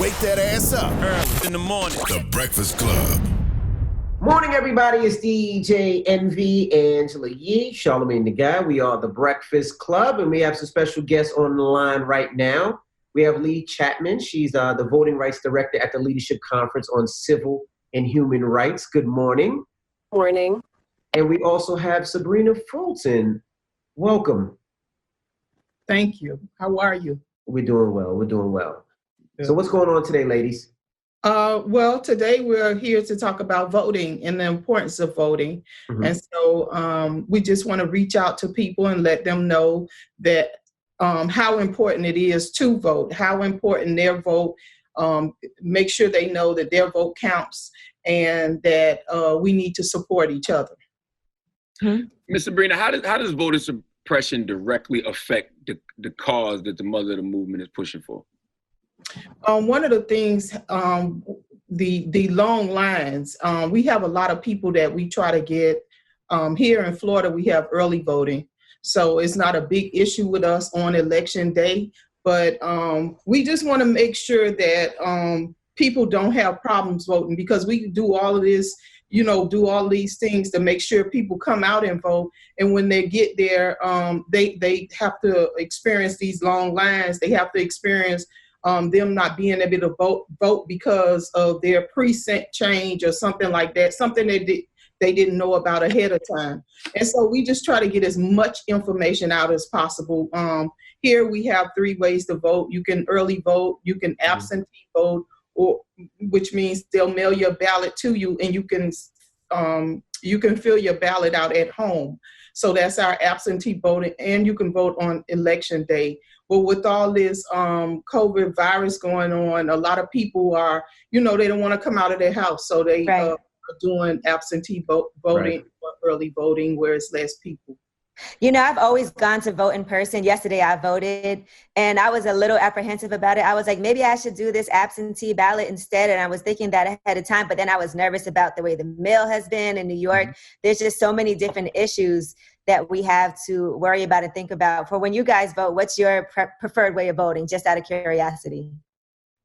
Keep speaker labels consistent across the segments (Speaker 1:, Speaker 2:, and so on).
Speaker 1: Wake that ass up
Speaker 2: Early in the morning.
Speaker 1: The Breakfast Club.
Speaker 3: Morning, everybody. It's DJ Envy, Angela Yee, Charlamagne the Guy. We are the Breakfast Club, and we have some special guests on the line right now. We have Leigh Chapman. She's the Voting Rights Director at the Leadership Conference on Civil and Human Rights. Good morning.
Speaker 4: Morning.
Speaker 3: And we also have Sabrina Fulton. Welcome.
Speaker 5: Thank you. How are you?
Speaker 3: We're doing well. We're doing well.
Speaker 5: Good.
Speaker 3: So what's going on today, ladies?
Speaker 5: Well, today we're here to talk about voting and the importance of voting.
Speaker 3: Mhm.
Speaker 5: And so we just want to reach out to people and let them know that how important it is to vote, how important their vote, make sure they know that their vote counts and that we need to support each other.
Speaker 2: Ms. Sybrina, how does voter suppression directly affect the cause that the mother of the movement is pushing for?
Speaker 5: One of the things, the long lines, we have a lot of people that we try to get. Here in Florida, we have early voting. So it's not a big issue with us on election day, but we just want to make sure that people don't have problems voting, because we do all of this, do all these things to make sure people come out and vote. And when they get there, they have to experience these long lines. They have to experience them not being able to vote because of their precinct change or something like that, something they didn't know about ahead of time. And so we just try to get as much information out as possible. Here we have 3 ways to vote. You can early vote, you can absentee vote, or which means they'll mail your ballot to you, and you can fill your ballot out at home. So that's our absentee voting, and you can vote on election day. But with all this COVID virus going on, a lot of people are, they don't want to come out of their house. So they are doing absentee voting or early voting where it's less people.
Speaker 6: I've always gone to vote in person. Yesterday I voted and I was a little apprehensive about it. I was like, maybe I should do this absentee ballot instead. And I was thinking that ahead of time, but then I was nervous about the way the mail has been in New York. Mm-hmm. There's just so many different issues that we have to worry about and think about. For when you guys vote, what's your preferred way of voting, just out of curiosity?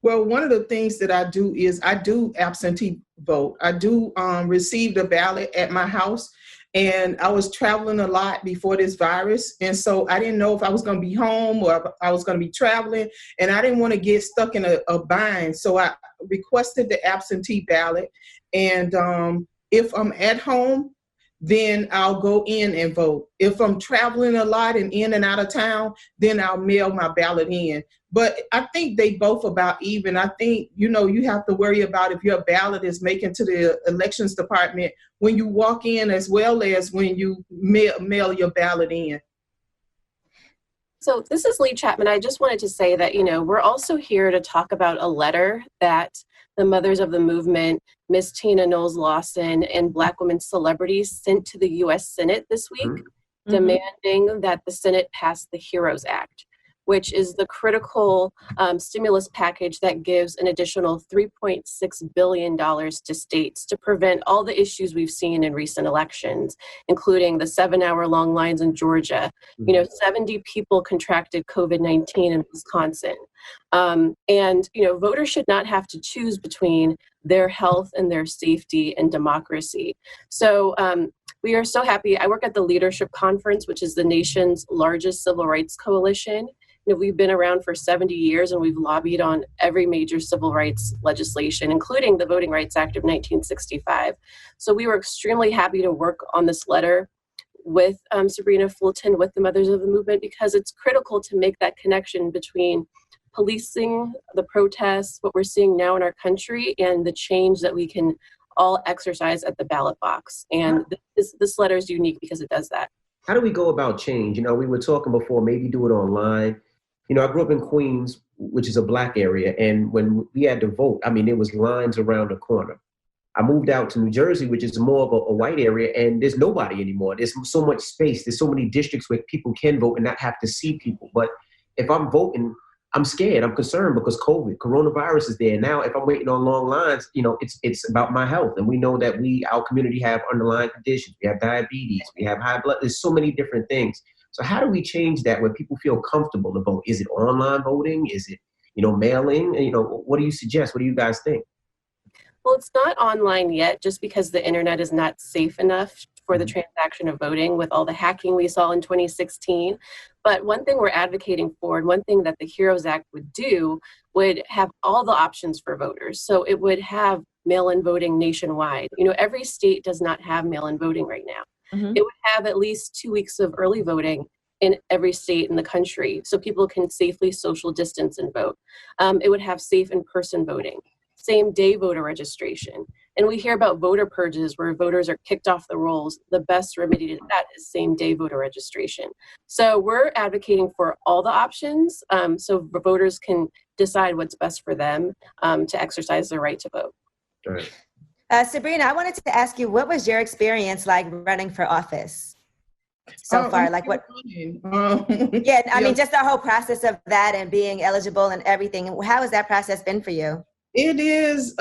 Speaker 5: Well, one of the things that I do is I do absentee vote. I do receive the ballot at my house. And I was traveling a lot before this virus. And so I didn't know if I was going to be home or if I was going to be traveling. And I didn't want to get stuck in a bind. So I requested the absentee ballot. And if I'm at home, then I'll go in and vote. If I'm traveling a lot and in and out of town, then I'll mail my ballot in. But I think they both about even. I think, you have to worry about if your ballot is making to the elections department when you walk in, as well as when you mail your ballot in.
Speaker 4: So this is Leigh Chapman. I just wanted to say that, we're also here to talk about a letter that the mothers of the movement, Miss Tina Knowles Lawson, and Black women celebrities sent to the U.S. Senate this week, mm-hmm. demanding that the Senate pass the HEROES Act, which is the critical stimulus package that gives an additional $3.6 billion to states to prevent all the issues we've seen in recent elections, including the 7-hour-long lines in Georgia. 70 people contracted COVID-19 in Wisconsin. And voters should not have to choose between their health and their safety and democracy. So we are so happy. I work at the Leadership Conference, which is the nation's largest civil rights coalition. We've been around for 70 years and we've lobbied on every major civil rights legislation, including the Voting Rights Act of 1965. So we were extremely happy to work on this letter with Sabrina Fulton, with the Mothers of the Movement, because it's critical to make that connection between policing, the protests, what we're seeing now in our country, and the change that we can all exercise at the ballot box. And this letter is unique because it does that.
Speaker 3: How do we go about change? We were talking before, maybe do it online. I grew up in Queens, which is a Black area. And when we had to vote, there was lines around the corner. I moved out to New Jersey, which is more of a white area, and there's nobody anymore. There's so much space. There's so many districts where people can vote and not have to see people. But if I'm voting, I'm scared. I'm concerned because coronavirus is there. Now, if I'm waiting on long lines, it's about my health. And we know that our community have underlying conditions. We have diabetes. We have high blood. There's so many different things. So how do we change that where people feel comfortable to vote? Is it online voting? Is it, mailing? What do you suggest? What do you guys think?
Speaker 4: Well, it's not online yet, just because the internet is not safe enough for the transaction of voting with all the hacking we saw in 2016. But one thing we're advocating for, and one thing that the HEROES Act would do, would have all the options for voters. So it would have mail-in voting nationwide. Every state does not have mail-in voting right now. It would have at least 2 weeks of early voting in every state in the country, so people can safely social distance and vote. It would have safe in-person voting, same-day voter registration. And we hear about voter purges where voters are kicked off the rolls. The best remedy to that is same-day voter registration. So we're advocating for all the options, so voters can decide what's best for them to exercise their right to vote.
Speaker 3: Right.
Speaker 6: Sybrina, I wanted to ask you, what was your experience like running for office so far? Like what? Yeah, I mean, just the whole process of that and being eligible and everything. How has that process been for you?
Speaker 5: It is,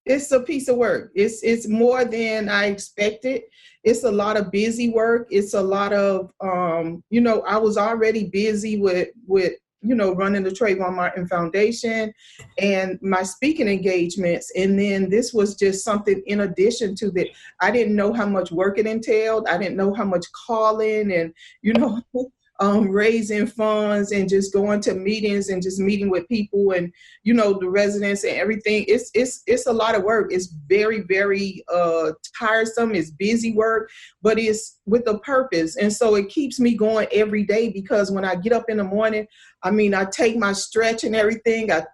Speaker 5: it's a piece of work. It's more than I expected. It's a lot of busy work. It's a lot of, I was already busy with running the Trayvon Martin Foundation and my speaking engagements. And then this was just something in addition to that. I didn't know how much work it entailed. I didn't know how much calling and, raising funds and just going to meetings and just meeting with people and, the residents and everything. It's a lot of work. It's very, very tiresome. It's busy work, but it's with a purpose. And so it keeps me going every day, because when I get up in the morning, I take my stretch and everything. I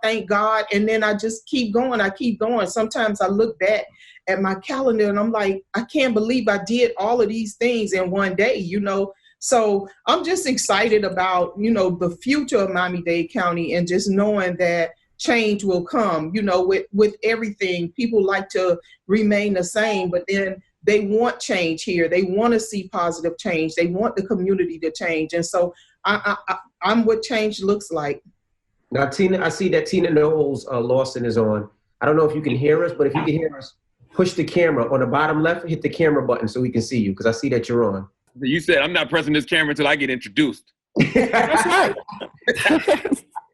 Speaker 5: thank God, and then I just keep going. I keep going. Sometimes I look back at my calendar and I'm like, I can't believe I did all of these things in one day, So I'm just excited about, the future of Miami-Dade County, and just knowing that change will come, with everything. People like to remain the same, but then they want change here. They want to see positive change. They want the community to change. And so I'm what change looks like.
Speaker 3: Now, Tina, I see that Tina Knowles Lawson is on. I don't know if you can hear us, but if you can hear us, push the camera. On the bottom left, hit the camera button so we can see you, because I see that you're on.
Speaker 2: You said I'm not pressing this camera until I get introduced.
Speaker 3: That's right.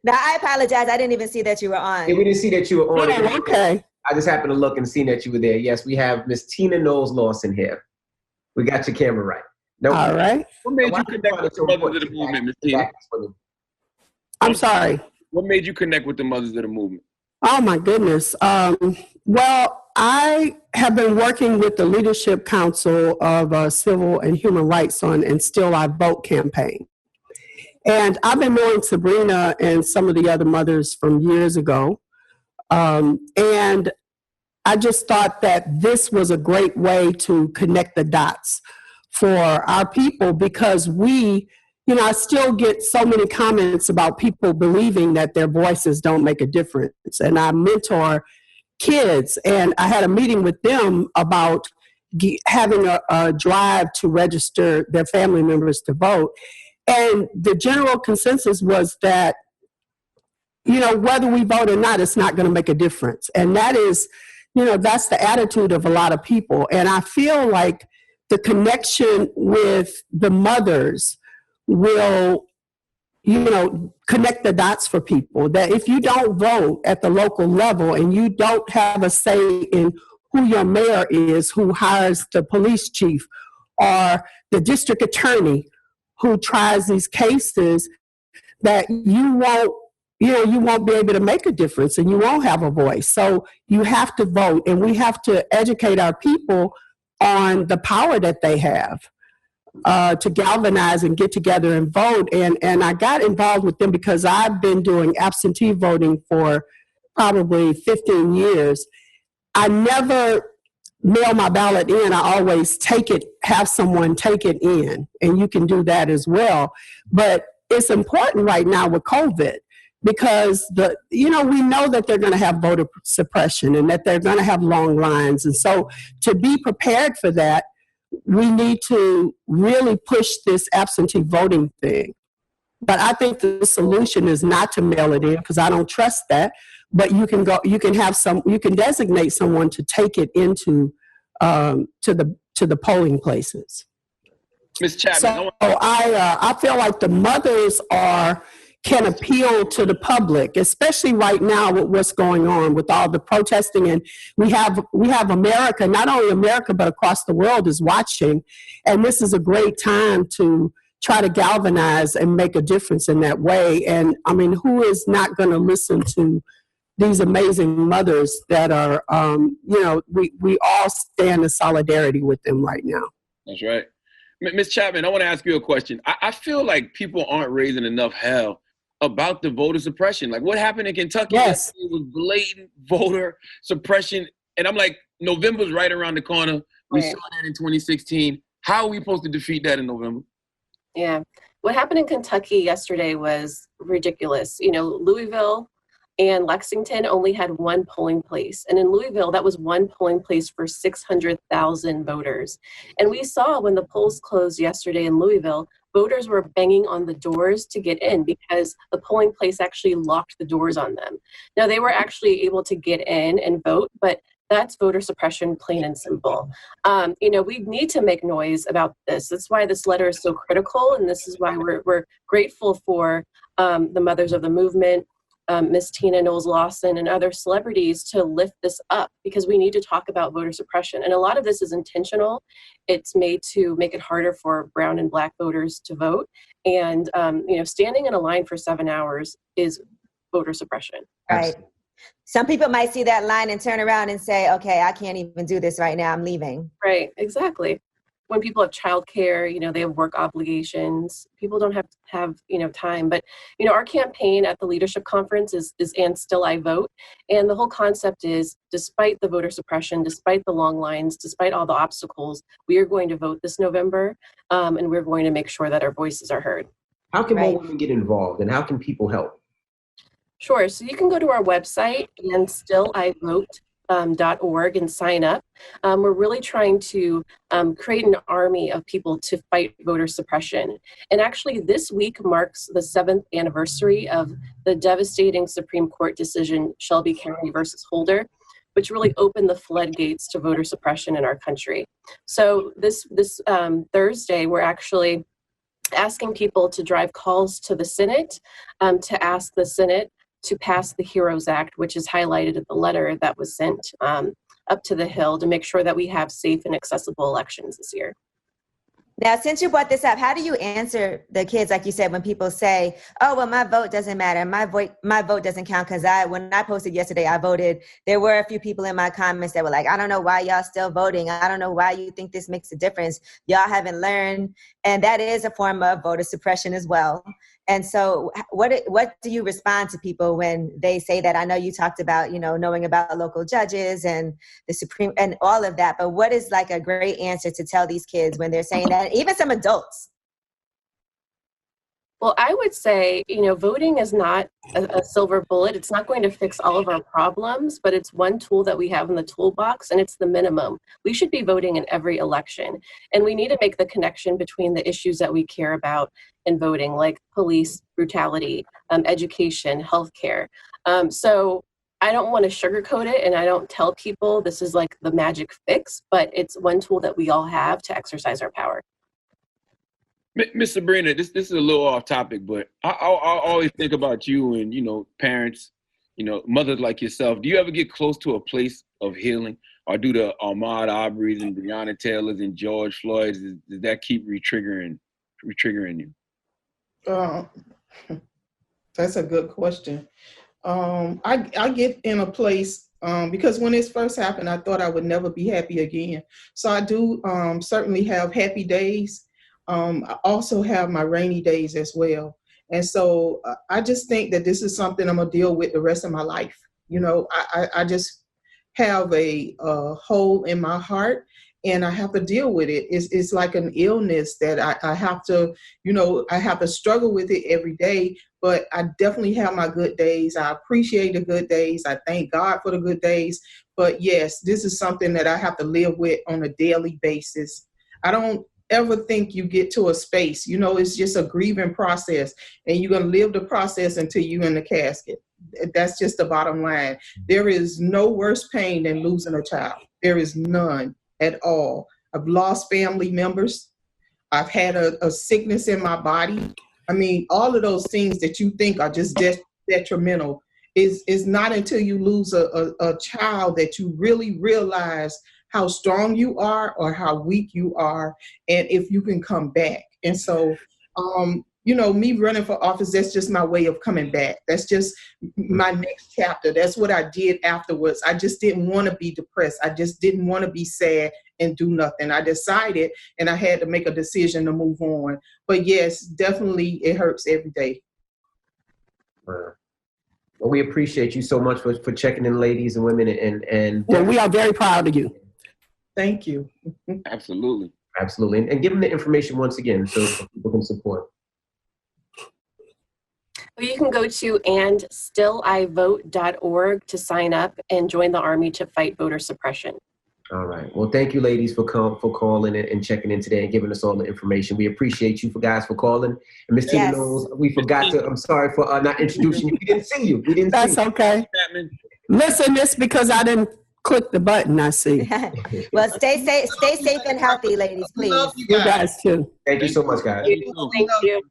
Speaker 6: Now, I apologize. I didn't even see that you were on.
Speaker 3: Yeah, we didn't see that you were on.
Speaker 7: Oh, okay.
Speaker 3: I just happened to look and see that you were there. Yes, we have Miss Tina Knowles Lawson here. We got your camera right. No,
Speaker 7: all right.
Speaker 2: What made you connect with the mothers of the movement, Miss Tina?
Speaker 7: I'm sorry.
Speaker 2: What made you connect with the mothers of the movement?
Speaker 7: Oh, my goodness. Well, I have been working with the Leadership Council of Civil and Human Rights on And Still I Vote campaign. And I've been knowing Sabrina and some of the other mothers from years ago. And I just thought that this was a great way to connect the dots for our people, because I still get so many comments about people believing that their voices don't make a difference. And I mentor kids, and I had a meeting with them about having a drive to register their family members to vote. And the general consensus was that, whether we vote or not, it's not going to make a difference. And that is, that's the attitude of a lot of people. And I feel like the connection with the mothers will, connect the dots for people. That if you don't vote at the local level and you don't have a say in who your mayor is, who hires the police chief or the district attorney who tries these cases, that you won't be able to make a difference and you won't have a voice. So you have to vote, and we have to educate our people on the power that they have to galvanize and get together and vote. And I got involved with them because I've been doing absentee voting for probably 15 years. I never mail my ballot in. I always have someone take it in, and you can do that as well. But it's important right now with COVID, because we know that they're going to have voter suppression and that they're going to have long lines. And so to be prepared for that, we need to really push this absentee voting thing. But I think the solution is not to mail it in, because I don't trust that. But you can designate someone to take it into to the polling places.
Speaker 2: Ms. Chapman.
Speaker 7: So I feel like the mothers are can appeal to the public, especially right now with what's going on with all the protesting. And we have America, not only America, but across the world is watching. And this is a great time to try to galvanize and make a difference in that way. And I mean, who is not going to listen to these amazing mothers that are, we all stand in solidarity with them right now.
Speaker 2: That's right. Ms. Chapman, I want to ask you a question. I feel like people aren't raising enough hell about the voter suppression. Like what happened in Kentucky
Speaker 7: Yes.
Speaker 2: was blatant voter suppression. And I'm like, November's right around the corner. We
Speaker 4: Right.
Speaker 2: saw that in 2016. How are we supposed to defeat that in November?
Speaker 4: Yeah. What happened in Kentucky yesterday was ridiculous. You know, Louisville and Lexington only had one polling place. And in Louisville, that was one polling place for 600,000 voters. And we saw when the polls closed yesterday in Louisville, voters were banging on the doors to get in because the polling place actually locked the doors on them. Now, they were actually able to get in and vote, but that's voter suppression, plain and simple. We need to make noise about this. That's why this letter is so critical, and this is why we're grateful for the mothers of the movement, Miss Tina Knowles Lawson, and other celebrities to lift this up, because we need to talk about voter suppression. And a lot of this is intentional. It's made to make it harder for brown and black voters to vote. And standing in a line for 7 hours is voter suppression.
Speaker 6: Right. Some people might see that line and turn around and say, okay, I can't even do this right now. I'm leaving.
Speaker 4: Right, exactly. When people have childcare, they have work obligations. People don't have time. But, our campaign at the leadership conference is And Still I Vote. And the whole concept is, despite the voter suppression, despite the long lines, despite all the obstacles, we are going to vote this November. And we're going to make sure that our voices are heard.
Speaker 3: How can
Speaker 6: Right.
Speaker 3: more women get involved, and how can people help?
Speaker 4: Sure. So you can go to our website, andstillivote.org, and sign up. We're really trying to create an army of people to fight voter suppression. And actually, this week marks the 7th anniversary of the devastating Supreme Court decision, Shelby County versus Holder, which really opened the floodgates to voter suppression in our country. So this Thursday, we're actually asking people to drive calls to the Senate to ask the Senate to pass the HEROES Act, which is highlighted in the letter that was sent up to the Hill, to make sure that we have safe and accessible elections this year.
Speaker 6: Now, since you brought this up, how do you answer the kids, like you said, when people say, oh, well, my vote doesn't matter. My vote doesn't count, because when I posted yesterday, I voted. There were a few people in my comments that were like, I don't know why y'all still voting. I don't know why you think this makes a difference. Y'all haven't learned. And that is a form of voter suppression as well. And so what do you respond to people when they say that? I know you talked about, knowing about local judges and the Supreme and all of that, but what is like a great answer to tell these kids when they're saying that, even some adults?
Speaker 4: Well, I would say, voting is not a silver bullet. It's not going to fix all of our problems, but it's one tool that we have in the toolbox, and it's the minimum. We should be voting in every election, and we need to make the connection between the issues that we care about in voting, like police brutality, education, healthcare. So I don't want to sugarcoat it, and I don't tell people this is like the magic fix, but it's one tool that we all have to exercise our power.
Speaker 2: Miss Sybrina, this is a little off topic, but I always think about you and, parents, mothers like yourself. Do you ever get close to a place of healing, or do the Ahmaud Arbery's and Breonna Taylor's and George Floyd's, does that keep re-triggering you?
Speaker 5: That's a good question. I get in a place, because when this first happened, I thought I would never be happy again. So I do certainly have happy days. I also have my rainy days as well. And so I just think that this is something I'm going to deal with the rest of my life. I just have a hole in my heart, and I have to deal with it. It's like an illness that I have to, I have to struggle with it every day, but I definitely have my good days. I appreciate the good days. I thank God for the good days. But yes, this is something that I have to live with on a daily basis. I don't ever think you get to a space, it's just a grieving process, and you're going to live the process until you're in the casket. That's just the bottom line. There is no worse pain than losing a child. There is none at all. I've lost family members. I've had a sickness in my body. I mean, all of those things that you think are just detrimental is not until you lose a child that you really realize how strong you are or how weak you are, and if you can come back. And so, you know, me running for office, that's just my way of coming back. That's just my next chapter. That's what I did afterwards. I just didn't want to be depressed. I just didn't want to be sad and do nothing. I decided, and I had to make a decision to move on. But yes, definitely it hurts every day.
Speaker 3: Well, we appreciate you so much for checking in, ladies and women, and
Speaker 7: Well, we are very proud of you.
Speaker 5: Thank you.
Speaker 2: Absolutely.
Speaker 3: Absolutely. And give them the information once again so people can support.
Speaker 4: Well, you can go to andstillivote.org to sign up and join the Army to fight voter suppression.
Speaker 3: All right. Well, thank you, ladies, for calling and checking in today and giving us all the information. We appreciate you guys for calling. And Ms. Tina Knowles, we forgot to, I'm sorry for not introducing you. We didn't see you.
Speaker 7: That's okay. Listen, it's because I didn't click the button, I see.
Speaker 6: Well, stay safe and healthy, ladies, please.
Speaker 5: Love you
Speaker 7: You
Speaker 5: guys.
Speaker 7: guys too.
Speaker 3: Thank you so much, guys.
Speaker 4: Thank you.